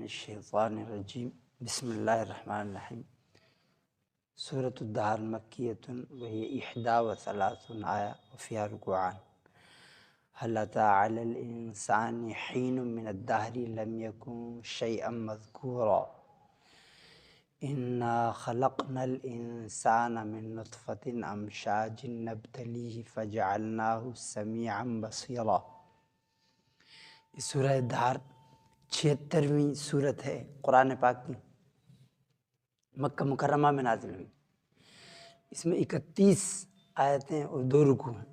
الشیطان الرجیم بسم اللہ الرحمن الرحیم سورۃ الدہر مکیۃ وہی 31 آیہ وفیہا رکوعان هل أتى على الإنسان حين من الدهر لم يكن شيئا مذكورا إنا خلقنا الإنسان من نطفة أمشاج نبتليه فجعلناه سميعا بصيرا۔ یہ سورہ دہر 76ویں سورت ہے قرآن پاک کی، مکہ مکرمہ میں نازل ہوئی۔ اس میں 31 آیتیں اور 2 رکوع ہیں۔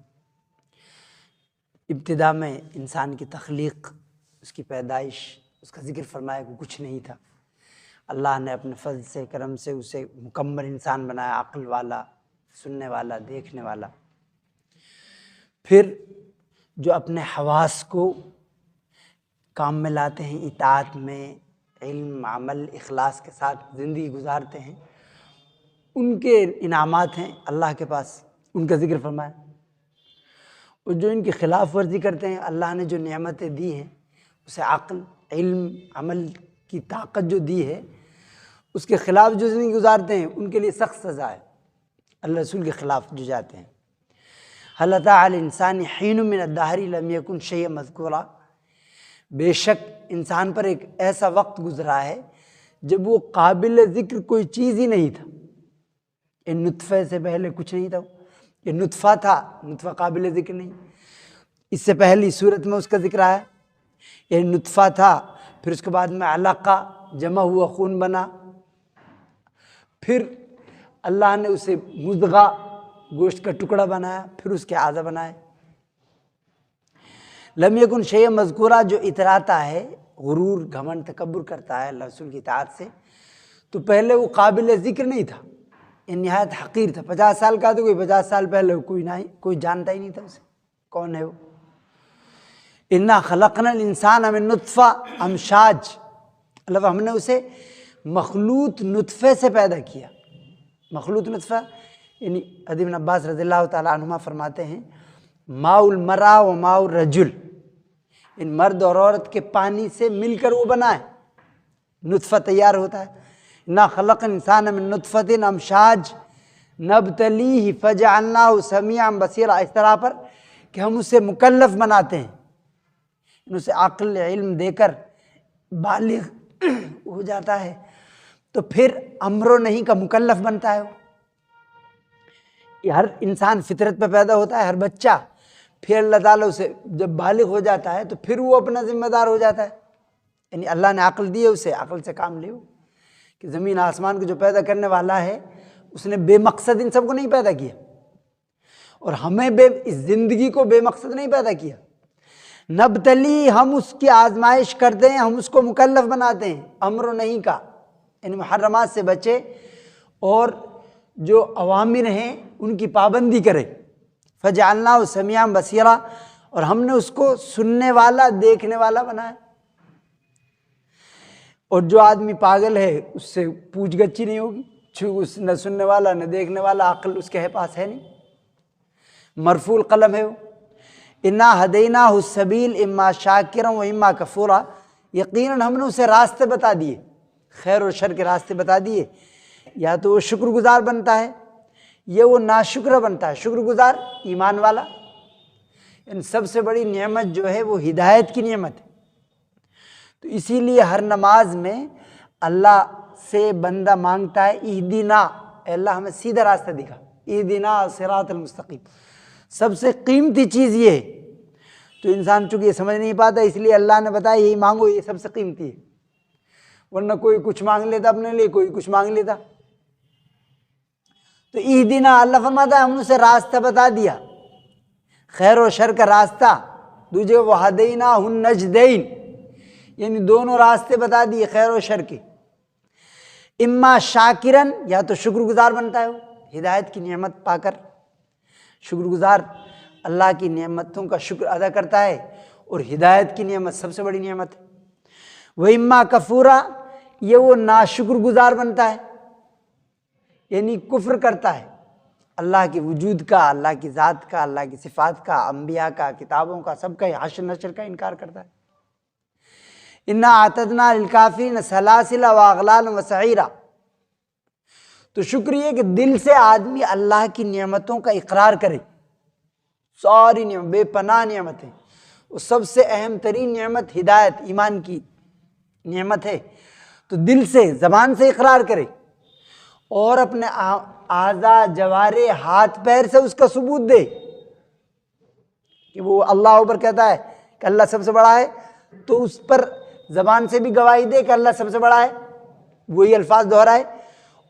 ابتدا میں انسان کی تخلیق، اس کی پیدائش، اس کا ذکر فرمایا کہ کچھ نہیں تھا، اللہ نے اپنے فضل سے کرم سے اسے مکمل انسان بنایا، عقل والا، سننے والا، دیکھنے والا۔ پھر جو اپنے حواس کو کام میں لاتے ہیں، اطاعت میں، علم، عمل، اخلاص کے ساتھ زندگی گزارتے ہیں، ان کے انعامات ہیں اللہ کے پاس، ان کا ذکر فرمایا۔ اور جو ان کی خلاف ورزی کرتے ہیں، اللہ نے جو نعمتیں دی ہیں، اسے عقل، علم، عمل کی طاقت جو دی ہے، اس کے خلاف جو زندگی گزارتے ہیں ان کے لیے سخت سزا ہے، اللہ رسول کے خلاف جو جاتے ہیں۔ هل أتى على الإنسان حين من الدهر لم يكن شيئا مذكورا، بے شک انسان پر ایک ایسا وقت گزرا ہے جب وہ قابل ذکر کوئی چیز ہی نہیں تھا۔ ان نطفے سے پہلے کچھ نہیں تھا، یہ نطفہ تھا، نطفہ قابل ذکر نہیں۔ اس سے پہلی صورت میں اس کا ذکر آیا، یہ نطفہ تھا، پھر اس کے بعد میں علقہ جمع ہوا، خون بنا، پھر اللہ نے اسے مضغہ گوشت کا ٹکڑا بنایا، پھر اس کے اعضا بنائے۔ لم یکن شیء مذکورہ، جو اتراتا ہے، غرور، گھمنڈ، تکبر کرتا ہے اللہ رسول کی اطاعت سے، تو پہلے وہ قابل ذکر نہیں تھا، یہ نہایت حقیر تھا۔ 50 سال کا تو کوئی 50 سال پہلے کوئی جانتا ہی نہیں تھا اسے، کون ہے وہ۔ انا خلقنا الانسان من نطفہ امشاج، اللہ ہم نے اسے مخلوط نطفے سے پیدا کیا۔ مخلوط نطفہ یعنی حضرت ابن عباس رضی اللہ تعالیٰ عنہما فرماتے ہیں، ماء المرأ و ماء الرجل، ان مرد اور عورت کے پانی سے مل کر وہ بنا ہے، نطفہ تیار ہوتا ہے۔ انا خلق انسان من نطفۃ امشاج نبتلیہ فجعلناہ سمیعا بصیرا، اس طرح پر کہ ہم اسے مکلف بناتے ہیں، اسے عقل، علم دے کر بالغ ہو جاتا ہے، تو پھر امر و نہی کا مکلف بنتا ہے۔ یہ ہر انسان فطرت پہ پیدا ہوتا ہے، ہر بچہ، پھر اللہ تعالیٰ اسے جب بالغ ہو جاتا ہے تو پھر وہ اپنا ذمہ دار ہو جاتا ہے، یعنی اللہ نے عقل دی ہے اسے، عقل سے کام لے، کہ زمین آسمان کو جو پیدا کرنے والا ہے اس نے بے مقصد ان سب کو نہیں پیدا کیا، اور ہمیں اس زندگی کو بے مقصد نہیں پیدا کیا۔ نبتلی، ہم اس کی آزمائش کرتے ہیں، ہم اس کو مکلف بناتے ہیں امر و نہی کا، یعنی محرمات سے بچے اور جو اوامر ہیں ان کی پابندی کرے۔ فجعلناہ سمیعا بصیرا، اور ہم نے اس کو سننے والا، دیکھنے والا بنایا۔ اور جو آدمی پاگل ہے اس سے پوچھ گچھ نہیں ہوگی، اس نہ سننے والا نہ دیکھنے والا، عقل اس کے پاس ہے نہیں، مرفوع القلم ہے وہ۔ انا ہدیناہ السبیل اما شاکرا و اما کفورا، یقیناً ہم نے اسے راستے بتا دیے، خیر اور شر کے راستے بتا دیے، یا تو وہ شکر گزار بنتا ہے یا وہ ناشکر بنتا ہے۔ شکر گزار ایمان والا، ان سب سے بڑی نعمت جو ہے وہ ہدایت کی نعمت ہے۔ تو اسی لیے ہر نماز میں اللہ سے بندہ مانگتا ہے، اہدنا، اے اللہ ہمیں سیدھا راستہ دکھا، اہدنا صراط المستقیم۔ سب سے قیمتی چیز یہ ہے، تو انسان چونکہ یہ سمجھ نہیں پاتا، اس لیے اللہ نے بتایا یہی مانگو، یہ سب سے قیمتی ہے، ورنہ کوئی کچھ مانگ لیتا اپنے لیے، کوئی کچھ مانگ لیتا۔ تو اہدنا، اللہ فرماتا ہے ہم نے اسے راستہ بتا دیا، خیر و شر کا راستہ۔ دوسرے وہدیناہ النجدین، یعنی دونوں راستے بتا دیے خیر و شر کے۔ اما شاکرن، یا تو شکر گزار بنتا ہے وہ، ہدایت کی نعمت پا کر شکر گزار، اللہ کی نعمتوں کا شکر ادا کرتا ہے، اور ہدایت کی نعمت سب سے بڑی نعمت ہے۔ وہ اما کفورا، یہ وہ ناشکر گزار بنتا ہے، یعنی کفر کرتا ہے اللہ کے وجود کا، اللہ کی ذات کا، اللہ کی صفات کا، انبیاء کا، کتابوں کا، سب کا، حشر نشر کا انکار کرتا ہے۔ انا اعتدنا للکافرین سلاسل واغلال وسعیرا۔ تو شکر یہ کہ دل سے آدمی اللہ کی نعمتوں کا اقرار کرے، ساری نعمت، بے پناہ نعمتیں، وہ سب سے اہم ترین نعمت ہدایت ایمان کی نعمت ہے، تو دل سے زبان سے اقرار کرے اور اپنے اعضاء جوارے ہاتھ پیر سے اس کا ثبوت دے کہ وہ اللہ اوپر کہتا ہے کہ اللہ سب سے بڑا ہے، تو اس پر زبان سے بھی گواہی دے کہ اللہ سب سے بڑا ہے، وہی الفاظ دہرائے،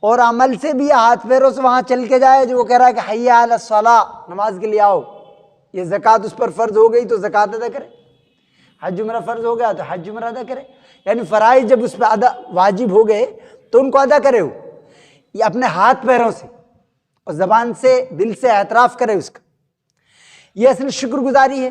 اور عمل سے بھی ہاتھ پیروں سے وہاں چل کے جائے جو وہ کہہ رہا ہے کہ حی علی الصلاۃ، نماز کے لیے آؤ۔ یہ زکوٰۃ اس پر فرض ہو گئی تو زکوٰۃ ادا کرے، حج عمرہ فرض ہو گیا تو حج عمرہ ادا کرے، یعنی فرائض جب اس پہ ادا واجب ہو گئے تو ان کو ادا کرے، وہ یہ اپنے ہاتھ پیروں سے اور زبان سے دل سے اعتراف کرے اس کا، یہ اصل شکر گزاری ہے۔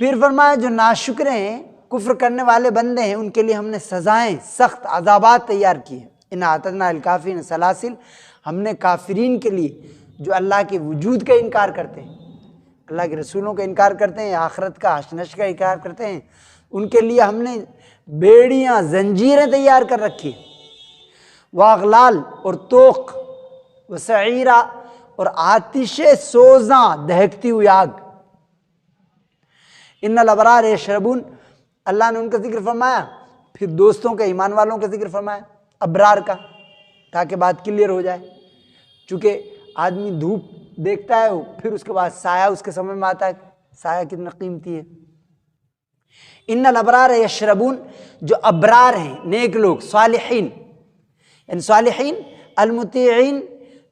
پھر فرمایا جو ناشکرے ہیں، کفر کرنے والے بندے ہیں، ان کے لیے ہم نے سزائیں، سخت عذابات تیار کی ہیں۔ انا اعتدنا للکافرین سلاسل، ہم نے کافرین کے لیے جو اللہ کے وجود کا انکار کرتے ہیں، اللہ کے رسولوں کا انکار کرتے ہیں، آخرت کا حشر کا انکار کرتے ہیں، ان کے لیے ہم نے بیڑیاں، زنجیریں تیار کر رکھی ہیں، واغلال اور توق، وسعیرا اور آتش سوزاں، دہکتی ہوئی آگ۔ ان الابرار یشربون، اللہ نے ان کا ذکر فرمایا، پھر دوستوں کا، ایمان والوں کا ذکر فرمایا، ابرار کا، تاکہ بات کلیئر ہو جائے، چونکہ آدمی دھوپ دیکھتا ہے پھر اس کے بعد سایہ اس کے سمجھ میں آتا ہے سایہ کتنا قیمتی ہے۔ ان الابرار یشربون، جو ابرار ہیں، نیک لوگ، صالحین، یعنی صالحین المطیعین،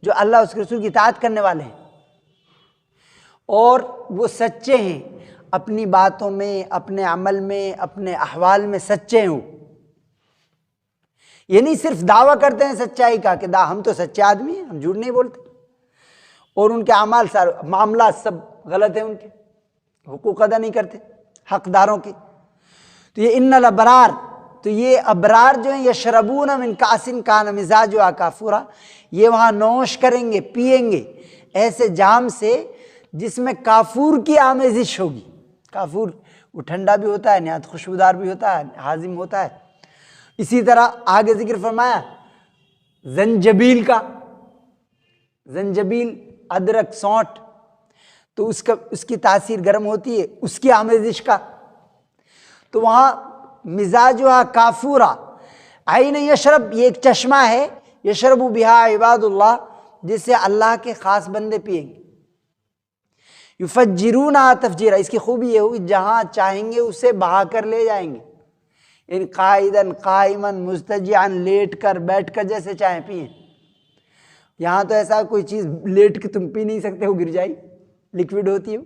جو اللہ اس کے رسول کی اطاعت کرنے والے ہیں اور وہ سچے ہیں اپنی باتوں میں، اپنے عمل میں، اپنے احوال میں سچے ہیں۔ یہ نہیں صرف دعویٰ کرتے ہیں سچائی کا کہ ہم تو سچے آدمی ہیں، ہم جھوٹ نہیں بولتے، اور ان کے اعمال سارے معاملات سب غلط ہیں، ان کے حقوق ادا نہیں کرتے حقداروں کی۔ تو یہ ان الابرار، تو یہ ابرار جو ہیں، یشربون من کأس کان مزاجها کافورا، یہ وہاں نوش کریں گے، پیئیں گے ایسے جام سے جس میں کافور کی آمیزش ہوگی۔ کافور وہ ٹھنڈا بھی ہوتا ہے، نہایت خوشبودار بھی ہوتا ہے، ہاضم ہوتا ہے۔ اسی طرح آگے ذکر فرمایا زنجبیل کا، زنجبیل، ادرک، سونٹ، تو اس کی تاثیر گرم ہوتی ہے، اس کی آمیزش کا، تو وہاں مزاجها کافورا، عین یشرب، یہ ایک چشمہ ہے، یشرب بہا عباد اللہ، جس سے اللہ کے خاص بندے پیئیں گے۔ یفجرونہا تفجیرا، اس کی خوبی یہ ہوئی جہاں چاہیں گے اسے بہا کر لے جائیں گے، یعنی قائداً، قائماً، مضطجعاً، لیٹ کر، بیٹھ کر، جیسے چاہیں پئیں۔ یہاں تو ایسا کوئی چیز لیٹ کے تم پی نہیں سکتے، وہ گر جائے، لیکوڈ ہوتی ہے،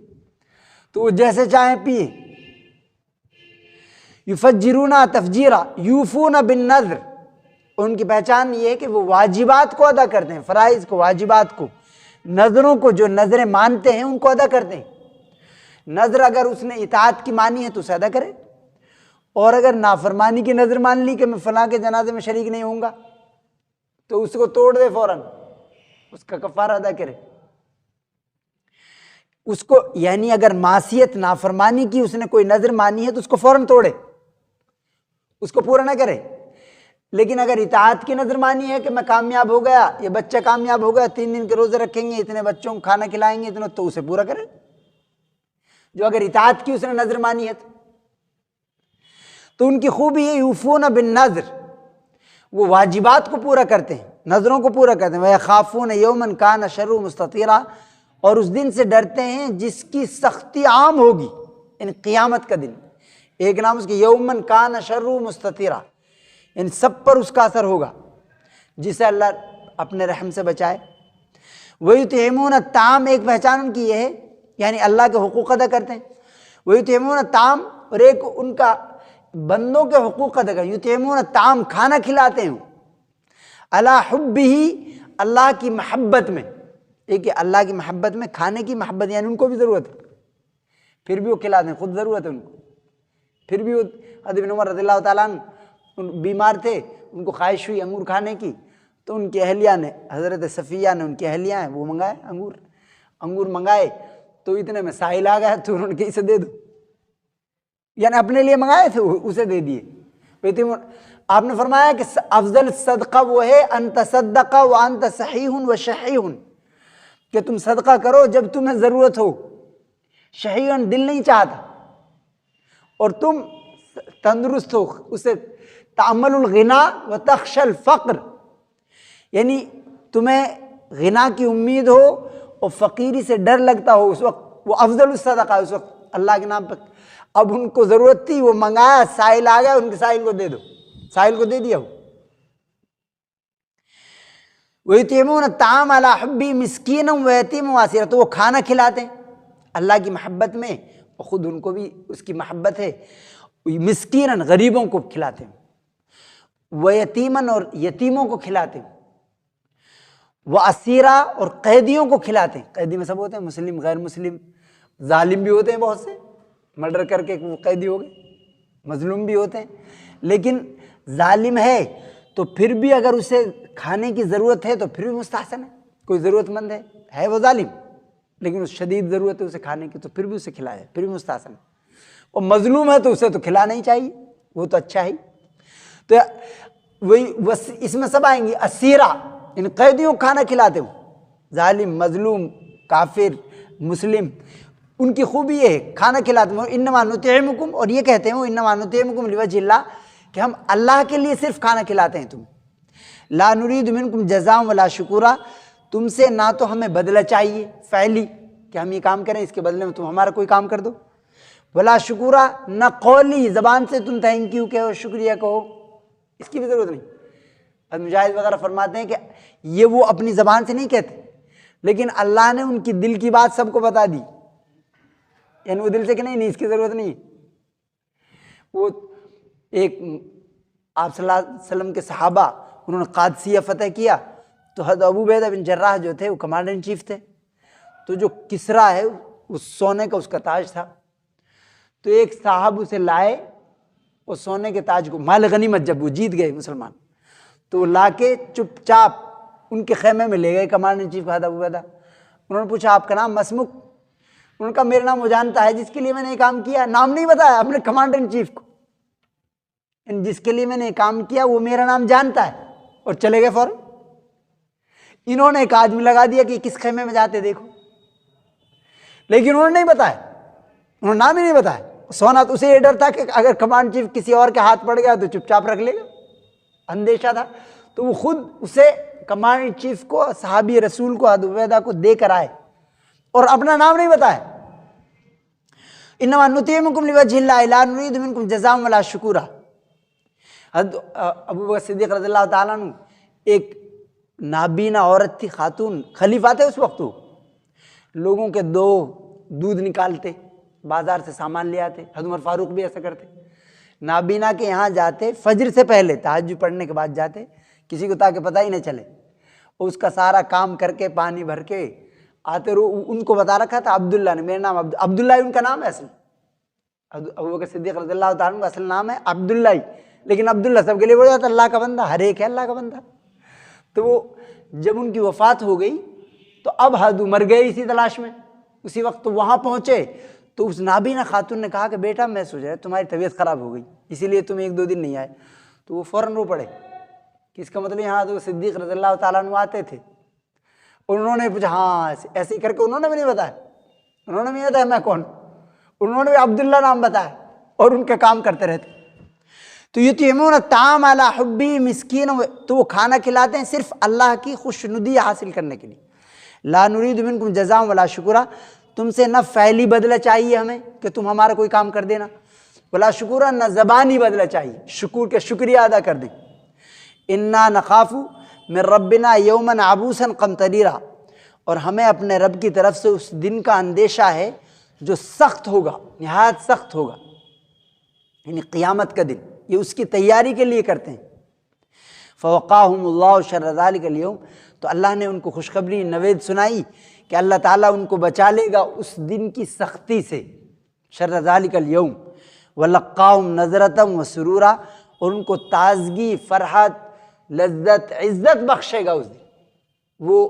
تو وہ جیسے چاہیں پئیں۔ یفجرونہا تفجیرا، یوفون بالنذر، ان کی پہچان یہ ہے کہ وہ واجبات کو ادا کرتے ہیں، فرائض کو، واجبات کو، نظروں کو، جو نظریں مانتے ہیں ان کو ادا کرتے ہیں۔ نظر اگر اس نے اطاعت کی مانی ہے تو اسے ادا کرے، اور اگر نافرمانی کی نظر مان لی کہ میں فلاں کے جنازے میں شریک نہیں ہوں گا تو اس کو توڑ دے، فوراً اس کا کفارہ ادا کرے۔ اس کو یعنی اگر معصیت، نافرمانی کی اس نے کوئی نظر مانی ہے تو اس کو فوراً توڑے، اس کو پورا نہ کرے۔ لیکن اگر اطاعت کی نظر مانی ہے کہ میں کامیاب ہو گیا، یہ بچہ کامیاب ہو گیا، 3 دن کے روزے رکھیں گے، اتنے بچوں کو کھانا کھلائیں گے، اتنا، تو اسے پورا کرے، جو اگر اطاعت کی اس نے نظر مانی ہے تو ان کی خوبی ہے یوفون بالنذر، وہ واجبات کو پورا کرتے ہیں، نظروں کو پورا کرتے ہیں۔ وَيَخَافُونَ يَوْمًا كَانَ شَرُّهُ مُسْتَطِيرًا، اور اس دن سے ڈرتے ہیں جس کی سختی عام ہوگی، یعنی قیامت کا دن۔ ایک نام اس کے یومن کان شرُّهُ مستطیرا، یعنی سب پر اس کا اثر ہوگا، جسے اللہ اپنے رحم سے بچائے۔ وَيُطْعِمُونَ الطَّعَامَ، ایک پہچان ان کی یہ ہے، یعنی اللہ کے حقوق ادا کرتے ہیں۔ وَيُطْعِمُونَ الطَّعَامَ، اور ایک ان کا بندوں کے حقوق ادا کرتے ہیں۔ یُطْعِمُونَ الطَّعَامَ، کھانا کھلاتے ہیں، عَلَىٰ حُبِّهِ، اللہ کی محبت میں۔ ایک اللہ کی محبت میں، کھانے کی محبت، یعنی ان کو بھی ضرورت ہے پھر بھی وہ کھلاتے ہیں، خود ضرورت ہے ان کو، پھر بھی وہ حضرت ابن عمر رضی اللہ تعالیٰ عنہ بیمار تھے، ان کو خواہش ہوئی انگور کھانے کی، تو ان کی اہلیہ نے، حضرت صفیہ نے، ان کی اہلیہ ہیں، وہ منگائے انگور منگائے، تو اتنے میں ساحل آ گیا، تو انہوں نے کہیں سے دے دو، یعنی اپنے لیے منگائے تھے اسے دے دیے۔ آپ نے فرمایا کہ افضل صدقہ وہ ہے ان تصدق وانت صحیح و شحیح، کہ تم صدقہ کرو جب تمہیں ضرورت ہو، شحیح دل نہیں چاہتا، اور تم تندرست ہو، اسے تعمل الغنا و تخشى الفقر، یعنی تمہیں غنا کی امید ہو اور فقیری سے ڈر لگتا ہو، اس وقت وہ افضل الصدقہ ہے، اس وقت اللہ کے نام پر۔ اب ان کو ضرورت تھی، وہ منگایا، سائل آ گیا، ان کے سائل کو دے دو، سائل کو دے دیا ہو۔ وَيُطْعِمُونَ الطَّعَامَ عَلَىٰ حُبِّهِ مِسْكِينًا وَيَتِيمًا وَأَسِيرًا، تو وہ کھانا کھلاتے ہیں اللہ کی محبت میں، اور خود ان کو بھی اس کی محبت ہے، مسکیناً غریبوں کو کھلاتے ہیں، وَيَتِيمًا اور یتیموں کو کھلاتے ہیں، وَأَسِيرًا اور قیدیوں کو کھلاتے ہیں۔ قیدی میں سب ہوتے ہیں، مسلم غیر مسلم، ظالم بھی ہوتے ہیں بہت سے، مرڈر کر کے وہ قیدی ہو گئے، مظلوم بھی ہوتے ہیں، لیکن ظالم ہے تو پھر بھی اگر اسے کھانے کی ضرورت ہے تو پھر بھی مستحسن ہے، کوئی ضرورت مند ہے وہ ظالم لیکن اس شدید ضرورت ہے اسے کھانے کی تو پھر بھی اسے کھلائے، پھر بھی مستحسن ہے، اور مظلوم ہے تو اسے تو کھلانا ہی چاہیے، وہ تو اچھا ہی۔ تو وہی اس میں سب آئیں گی، اسیرہ ان قیدیوں کو کھانا کھلاتے ہو، ظالم، مظلوم، کافر، مسلم، ان کی خوبی یہ ہے کھانا کھلاتے ہیں، انما نطعمکم، اور یہ کہتے ہیں وہ انما نطعمکم لوجہ اللہ، کہ ہم اللہ کے لیے صرف کھانا کھلاتے ہیں تم، لا نرید منکم جزاء ولا شکورا، تم سے نہ تو ہمیں بدلہ چاہیے فعلی کہ ہم یہ کام کریں اس کے بدلے میں تم ہمارا کوئی کام کر دو، ولا شکورا، نہ قولی زبان سے تم تھینک یو کہو، شکریہ کہو، اس کی بھی ضرورت نہیں۔ اب مجاہد وغیرہ فرماتے ہیں کہ یہ وہ اپنی زبان سے نہیں کہتے، لیکن اللہ نے ان کی دل کی بات سب کو بتا دی، یعنی وہ دل سے کہ نہیں اس کی ضرورت نہیں۔ وہ ایک آپ صلی اللہ علیہ وسلم کے صحابہ، انہوں نے قادسیہ فتح کیا تو حضرت ابو عبیدہ بن جراح جو تھے وہ کمانڈر ان چیف تھے، تو جو کسریٰ ہے وہ سونے کا اس کا تاج تھا، تو ایک صاحب اسے لائے وہ سونے کے تاج کو، مال غنیمت جب وہ جیت گئے مسلمان، تو وہ لا کے چپ چاپ ان کے خیمے میں لے گئے کمانڈر ان چیف حضرت ابو عبیدہ۔ انہوں نے پوچھا آپ کا نام مسموک؟ انہوں نے کہا میرا نام وہ جانتا ہے جس کے لیے میں نے یہ کام کیا، نام نہیں بتایا اپنے کمانڈر ان چیف کو، جس کے لیے میں نے کام کیا وہ میرا نام جانتا ہے، اور چلے گئے فوراً۔ انہوں نے ایک آدمی لگا دیا کہ کس خیمے میں جاتے دیکھو، لیکن انہوں نے نہیں بتایا، انہوں نے نام ہی نہیں بتایا، سونا تو اسے یہ ڈر تھا کہ اگر کمانڈر چیف کسی اور کے ہاتھ پڑ گیا تو چپ چاپ رکھ لے گا، اندیشہ تھا، تو وہ خود اسے کمانڈر چیف کو، صحابی رسول کو، ابو عبیدہ کو دے کر آئے اور اپنا نام نہیں بتایا۔ انما نطعمکم لوجہ اللہ لا نرید منکم جزاء ولا شکورا۔ حضرت ابو بکر صدیق رضی اللہ تعالیٰ عنہ، ایک نابینا عورت تھی، خاتون، خلیفہ تھے اس وقت، لوگوں کے دو دودھ نکالتے، بازار سے سامان لے آتے، حضرت عمر فاروق بھی ایسا کرتے، نابینا کے یہاں جاتے، فجر سے پہلے تہجد پڑھنے کے بعد جاتے، کسی کو تاکہ پتہ ہی نہ چلے، اور اس کا سارا کام کر کے پانی بھر کے آتے، ان کو بتا رکھا تھا عبداللہ نے، میرا نام عبداللہ ان کا نام ہے اصل، ابو بکر صدیق رضی اللہ تعالیٰ عنہ کا اصل نام ہے عبداللہ، لیکن عبداللہ سب کے لیے بڑھ جاتا، اللہ کا بندہ، ہر ایک ہے اللہ کا بندہ۔ تو وہ جب ان کی وفات ہو گئی تو اب حضرت مر گئے اسی تلاش میں، اسی وقت وہاں پہنچے تو اس نابینا خاتون نے کہا کہ بیٹا میں سوچ رہا تمہاری طبیعت خراب ہو گئی اسی لیے تم ایک دو دن نہیں آئے، تو وہ فوراً رو پڑے کہ اس کا مطلب یہاں تو صدیق رضی اللہ تعالیٰ عنہ آتے تھے، اور انہوں نے پوچھا ہاں ایسے ہی کر کے، انہوں نے بھی نہیں بتایا، انہوں نے بھی نہیں بتایا میں کون، انہوں نے بھی عبداللہ نام بتایا اور ان کا کام کرتے رہتے۔ تو یطعمون الطعام علی حبہ مسکینا، تو وہ کھانا کھلاتے ہیں صرف اللہ کی خوشنودی حاصل کرنے کے لیے، لا نرید منکم جزاء ولا شکورا، تم سے نہ فعلی بدلہ چاہیے ہمیں کہ تم ہمارا کوئی کام کر دینا، ولا شکورا، نہ زبانی بدلہ چاہیے، شکر کے شکریہ ادا کر دیں، انا نخاف من ربنا یوما عبوسا قمطریرا، اور ہمیں اپنے رب کی طرف سے اس دن کا اندیشہ ہے جو سخت ہوگا، نہایت سخت ہوگا، یعنی قیامت کا دن، یہ اس کی تیاری کے لیے کرتے ہیں۔ فوقاہم اللہ شر ذلک اليوم، تو اللہ نے ان کو خوشخبری نوید سنائی کہ اللہ تعالیٰ ان کو بچا لے گا اس دن کی سختی سے، شر ذلک اليوم، ولقاہم نظرۃ وسرورا، اور ان کو تازگی، فرحت، لذت، عزت بخشے گا اس دن۔ وہ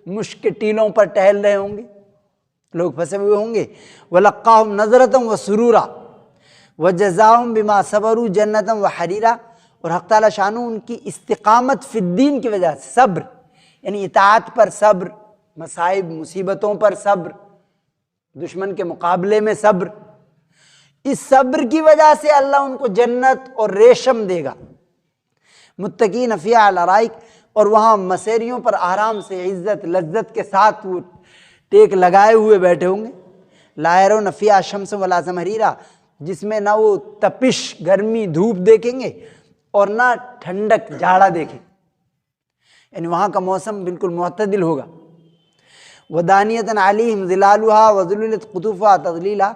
مشک کے ٹیلوں پر ٹہل رہے ہوں گے، لوگ پھنسے ہوئے ہوں گے، وَلَقَّاهُمْ نَظْرَةً وَسُرُورًا، وجزاؤہم بما صبروا جنتا وحریرا، اور حق تعالیٰ شانہ ان کی استقامت فی الدین کی وجہ سے، صبر یعنی اطاعت پر صبر، مصائب مصیبتوں پر صبر، دشمن کے مقابلے میں صبر، اس صبر کی وجہ سے اللہ ان کو جنت اور ریشم دے گا، متقین فیہا علی الارائک، اور وہاں مسیریوں پر آرام سے عزت لذت کے ساتھ وہ ٹیک لگائے ہوئے بیٹھے ہوں گے، لا یرون فیہا شمسا ولا زمہریرا، جس میں نہ وہ تپش گرمی دھوپ دیکھیں گے اور نہ ٹھنڈک جاڑا دیکھیں، یعنی وہاں کا موسم بالکل معتدل ہوگا۔ ودانیۃ علیہم ظلالھا وذللت قطوفھا تذلیلا،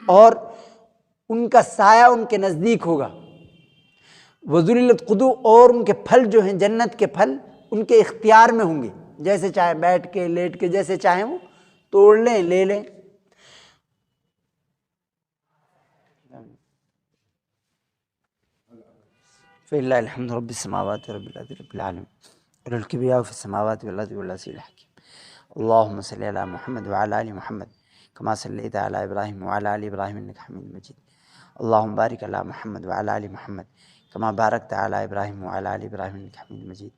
اور ان کا سایہ ان کے نزدیک ہوگا، وذللت قطوف، اور ان کے پھل جو ہیں جنت کے پھل ان کے اختیار میں ہوں گے، جیسے چاہیں بیٹھ کے لیٹ کے جیسے چاہیں وہ توڑ لیں لے لیں۔ فللہ الحمد رب السماوات رب الارض رب العالمین وله الکبریاء فی السماوات والارض والعزیز الحکیم۔ اللہم صلی علی محمد وعلی آل محمد کما صلیت علی ابراہیم وعلی آل ابراہیم انک حمید مجید۔ اللہم بارک علی محمد وعلی آل محمد کما بارکت علی ابراہیم وعلی آل ابراہیم انک حمید مجید۔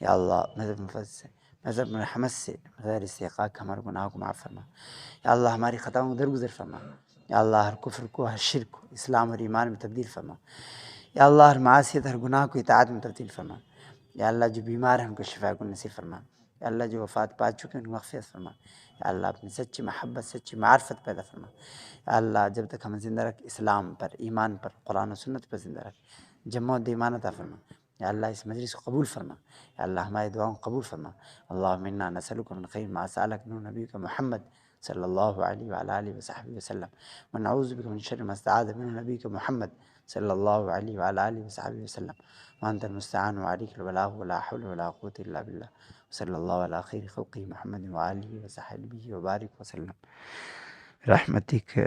یا اللہ مذہب رحمت سے غیر استحقاق ہمارے گناہوں کو معاف فرما، یا اللہ ہماری خطاؤں کو درگزر فرما، یا اللہ ہر کفر کو ہر شرک کو اسلام اور ایمان میں تبدیل فرما، یا اللہ ہر معاصیت ہر گناہ کو اطاعت میں تبدیل فرما، یا اللہ جو بیمار ہیں ان کو شفا کو نصیب فرما، یا اللہ جو وفات پا چکے ہیں ان کو مغفرت فرما، یا اللہ اپنی سچی محبت سچی معرفت پیدا فرما، یا اللہ جب تک ہمیں زندہ رکھ اسلام پر ایمان پر قرآن و سنت پر زندہ رکھ، جمع و دیمان عطا فرما، یا اللہ اس مجلس کو قبول فرما، یا اللہ ہماری دعاؤں کو قبول فرما۔ اللہم انا نسألک من خیر ما سألک منہ نبیک محمد صلی اللہ علیہ وعلی آلہ وصحبہ وسلم، ونعوذ بک من شر ما استعاذ منہ نبیک محمد صلی اللہ علیہ وعلی آلہ وصحبہ وسلم، وانت المستعان وعلیک البلاغ ولا حول ولا قوة الا باللہ، صلی اللہ علی خیر خلقہ محمد وآلہ وصحبہ وبارک وسلم برحمتک۔